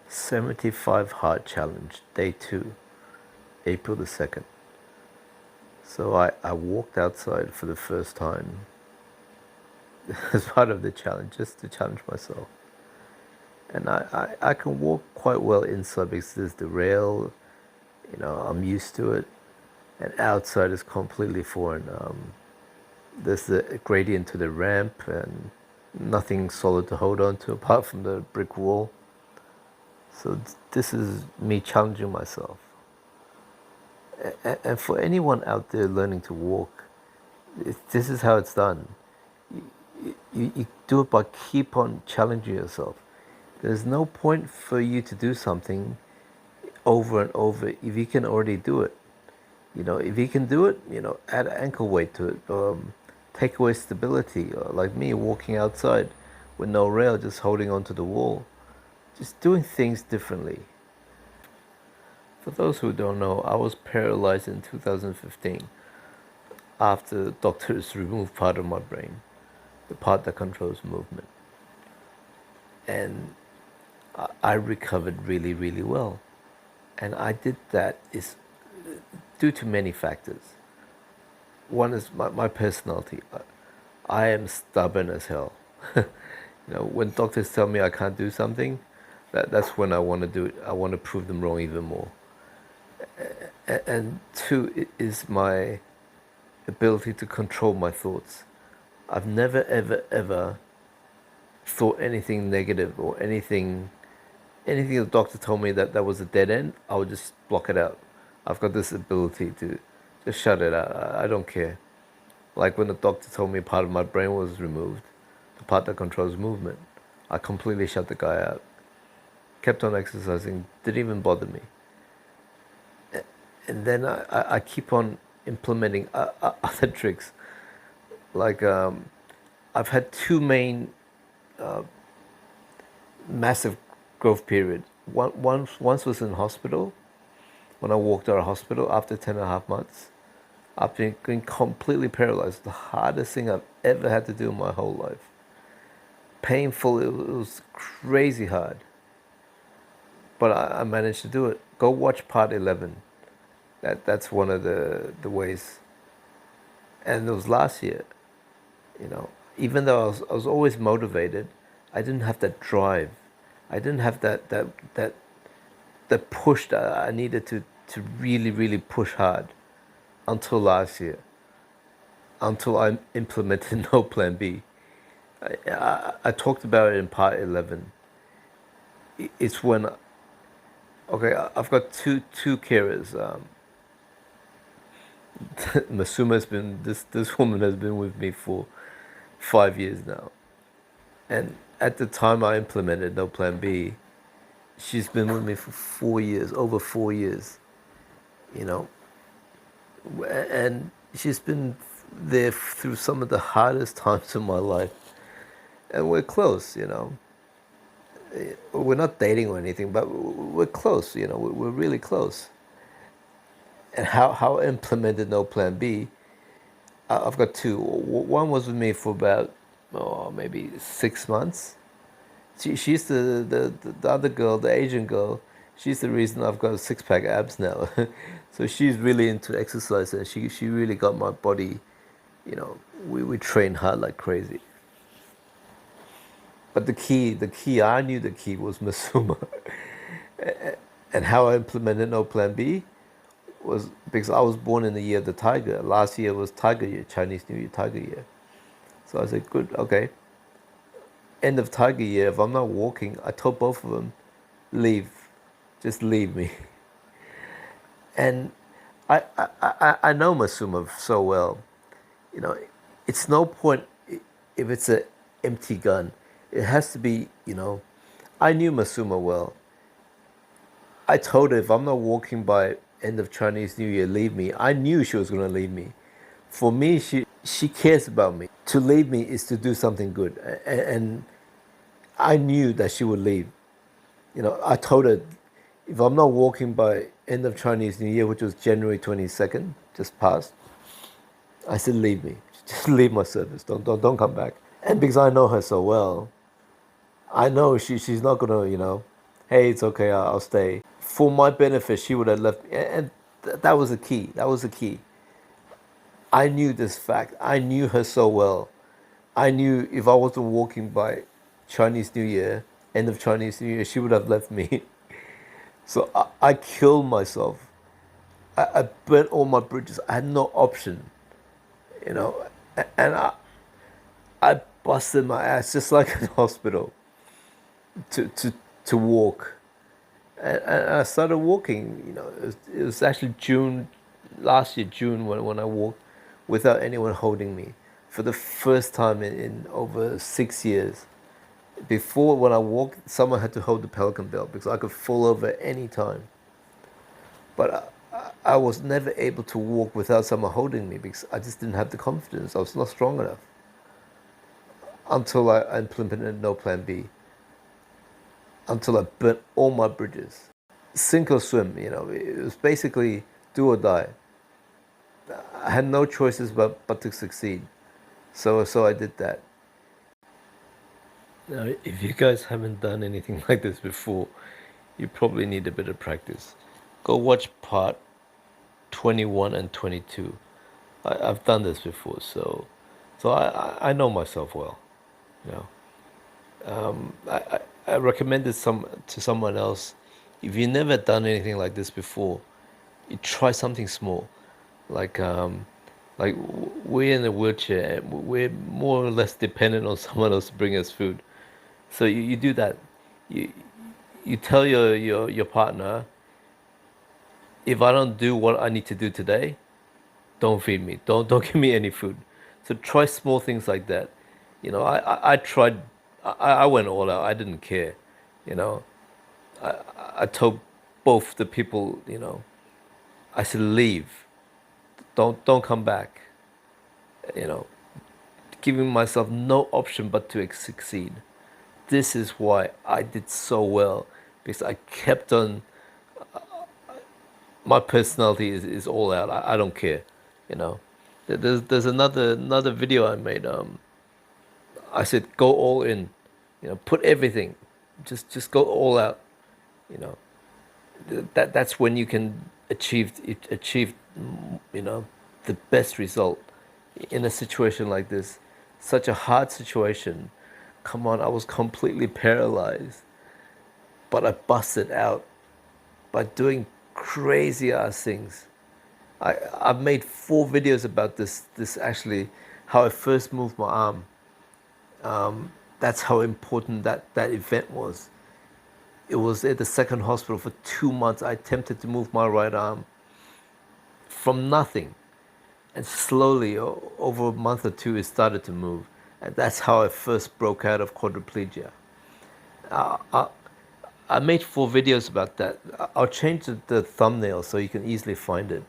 75 Hard Challenge, Day 2, April the 2nd. So I walked outside for the first time as part of the challenge, just to challenge myself. And I can walk quite well inside because there's the rail, I'm used to it. And outside is completely foreign. There's the gradient to the ramp and nothing solid to hold on to apart from the brick wall. So this is me challenging myself. And for anyone out there learning to walk, this is how it's done. You do it by keep on challenging yourself. There's no point for you to do something over and over if you can already do it. If you can do it, add ankle weight to it. Take away stability. Like me walking outside with no rail, just holding onto the wall. Just doing things differently. For those who don't know, I was paralyzed in 2015 after doctors removed part of my brain, the part that controls movement. And I recovered really, really well. And I did that is due to many factors. One is my personality. I am stubborn as hell. When doctors tell me I can't do something, that's when I want to do it. I want to prove them wrong even more. And two is my ability to control my thoughts. I've never, ever, ever thought anything negative or anything the doctor told me that was a dead end, I would just block it out. I've got this ability to just shut it out. I don't care. Like when the doctor told me part of my brain was removed, the part that controls movement, I completely shut the guy out. Kept on exercising, didn't even bother me. And then I keep on implementing other tricks. Like I've had two main massive growth periods. Once was in hospital, when I walked out of hospital after 10 and a half months. After being completely paralyzed, the hardest thing I've ever had to do in my whole life. Painful, it was crazy hard. But I managed to do it. Go watch part 11. That's one of the ways. And it was last year, even though I was always motivated, I didn't have that drive. I didn't have that push that I needed to really, really push hard until last year, until I implemented No Plan B. I talked about it in part 11. It's when, okay, I've got two carers. Masuma's been, this woman has been with me for 5 years now. And at the time I implemented No Plan B, she's been with me for 4 years, over 4 years, and she's been there through some of the hardest times in my life. And we're close, We're not dating or anything, but we're close, We're really close. And how I implemented No Plan B, I've got two. One was with me for about, maybe 6 months. She's the other girl, the Asian girl. She's the reason I've got six-pack abs now. So she's really into exercise, and she really got my body. We train hard like crazy. But the key, I knew the key was Masuma. And how I implemented No Plan B was because I was born in the year of the tiger. Last year was Tiger Year, Chinese New Year, Tiger Year. So I said, good, okay. End of Tiger Year, if I'm not walking, I told both of them, leave, just leave me. And I know Masuma so well. It's no point if it's an empty gun. It has to be, I knew Masuma well. I told her if I'm not walking by end of Chinese New Year, leave me. I knew she was going to leave me. For me, she cares about me. To leave me is to do something good. And I knew that she would leave. I told her if I'm not walking by end of Chinese New Year, which was January 22nd, just passed, I said, leave me. Just leave my service. Don't come back. And because I know her so well, I know she's not gonna, hey, it's okay, I'll stay. For my benefit, she would have left me. And that was the key. That was the key. I knew this fact. I knew her so well. I knew if I wasn't walking by Chinese New Year, end of Chinese New Year, she would have left me. So I killed myself. I burnt all my bridges. I had no option, you know. And I busted my ass just like in hospital to, to, to walk. And I started walking, you know, it was actually June, last year, June, when I walked without anyone holding me for the first time in over 6 years. Before, when I walked, someone had to hold the Pelican belt because I could fall over any time. But I was never able to walk without someone holding me because I just didn't have the confidence. I was not strong enough until I implemented No Plan B, until I burnt all my bridges. Sink or swim, you know, it was basically do or die. I had no choices but to succeed. So I did that. Now, if you guys haven't done anything like this before, you probably need a bit of practice. Go watch part 21 and 22. I've done this before, so I know myself well. You know, I recommend it to someone else. If you've never done anything like this before, you try something small, like we're in a wheelchair and we're more or less dependent on someone else to bring us food. So you do that. You you tell your partner, if I don't do what I need to do today, don't feed me. Don't give me any food. So try small things like that. You know, I tried. I went all out. I didn't care. You know, I told both the people. You know, I said leave. Don't come back. You know, giving myself no option but to succeed. This is why I did so well because I kept on. My personality is all out. I don't care. You know, there's another video I made. I said go all in. You know, put everything. Just go all out. You know, that's when you can achieve. You know, the best result in a situation like this. Such a hard situation. Come on, I was completely paralyzed, but I busted out by doing crazy ass things. I've made 4 videos about this actually, how I first moved my arm. That's how important that event was. It was at the second hospital for 2 months. I attempted to move my right arm from nothing, and slowly over a month or two it started to move. And that's how I first broke out of quadriplegia. I made 4 videos about that. I'll change the thumbnail so you can easily find it.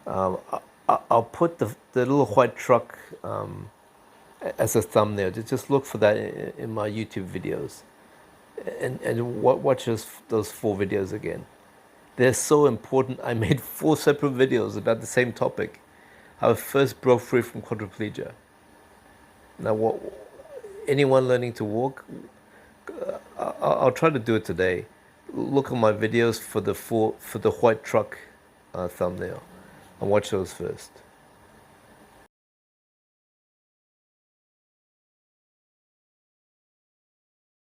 I'll put the little white truck as a thumbnail. Just look for that in my YouTube videos, and watch those 4 videos again. They're so important. I made 4 separate videos about the same topic. How I first broke free from quadriplegia. Now, anyone learning to walk, I'll try to do it today. Look at my videos for the white truck thumbnail, and watch those first.